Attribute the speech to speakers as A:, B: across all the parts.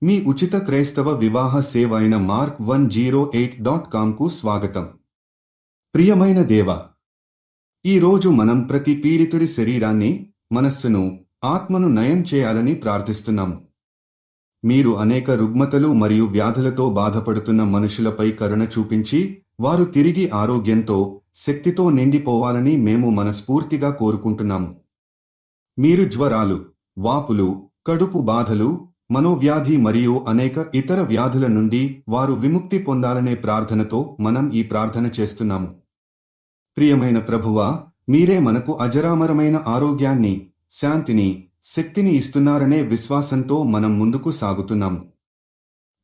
A: మీ ఉచిత క్రైస్తవ వివాహ సేవ అయిన mark108.comకు స్వాగతం. ప్రియమైన దేవా, ఈరోజు మనం ప్రతి పీడితుడి శరీరాన్ని, మనస్సును, ఆత్మను నయం చేయాలని ప్రార్థిస్తున్నాము. మీరు అనేక రుగ్మతలు మరియు వ్యాధులతో బాధపడుతున్న మనుషులపై కరుణ చూపించి, వారు తిరిగి ఆరోగ్యంతో, శక్తితో నిండిపోవాలని మేము మనస్ఫూర్తిగా కోరుకుంటున్నాము. మీరు జ్వరాలు, వాపులు, కడుపు బాధలు, మనోవ్యాధి మరియు అనేక ఇతర వ్యాధుల నుండి వారు విముక్తి పొందాలనే ప్రార్థనతో మనం ఈ ప్రార్థన చేస్తున్నాము. ప్రియమైన ప్రభువా, మీరే మనకు అజరామరమైన ఆరోగ్యాన్ని, శాంతిని, శక్తిని ఇస్తున్నారనే విశ్వాసంతో మనం ముందుకు సాగుతున్నాము.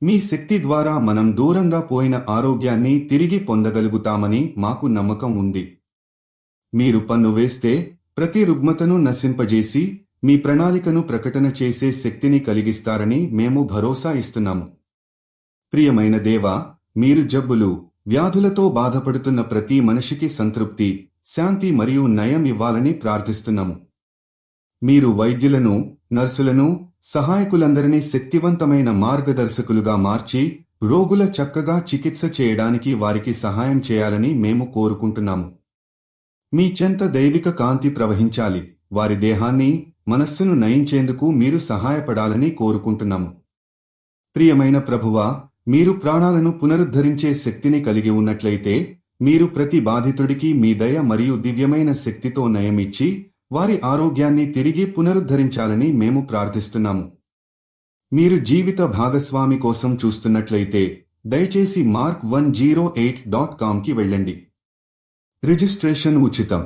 A: మీ శక్తి ద్వారా మనం దూరంగా పోయిన ఆరోగ్యాన్ని తిరిగి పొందగలుగుతామని మాకు నమ్మకం ఉంది. మీరు పన్ను వేస్తే ప్రతి రుగ్మతను నశింపజేసి మీ ప్రణాళికను ప్రకటన చేసే శక్తిని కలిగిస్తారని మేము భరోసా ఇస్తున్నాము. ప్రియమైన దేవా, మీరు జబ్బులు, వ్యాధులతో బాధపడుతున్న ప్రతి మనిషికి సంతృప్తి, శాంతి మరియు నయం ఇవ్వాలని ప్రార్థిస్తున్నాము. మీరు వైద్యులను, నర్సులను, సహాయకులందరినీ శక్తివంతమైన మార్గదర్శకులుగా మార్చి రోగుల చక్కగా చికిత్స చేయడానికి వారికి సహాయం చేయాలని మేము కోరుకుంటున్నాము. మీ చెంత దైవిక కాంతి ప్రవహించాలి. వారి దేహాన్ని, మనస్సును నయించేందుకు మీరు సహాయపడాలని కోరుకుంటున్నాము. ప్రియమైన ప్రభువా, మీరు ప్రాణాలను పునరుద్ధరించే శక్తిని కలిగి ఉన్నట్లయితే, మీరు ప్రతి బాధితుడికి మీ దయ మరియు దివ్యమైన శక్తితో నయమిచ్చి, వారి ఆరోగ్యాన్ని తిరిగి పునరుద్ధరించాలని మేము ప్రార్థిస్తున్నాము. మీరు జీవిత భాగస్వామి కోసం చూస్తున్నట్లయితే, దయచేసి mark108.comకి వెళ్ళండి. రిజిస్ట్రేషన్ ఉచితం.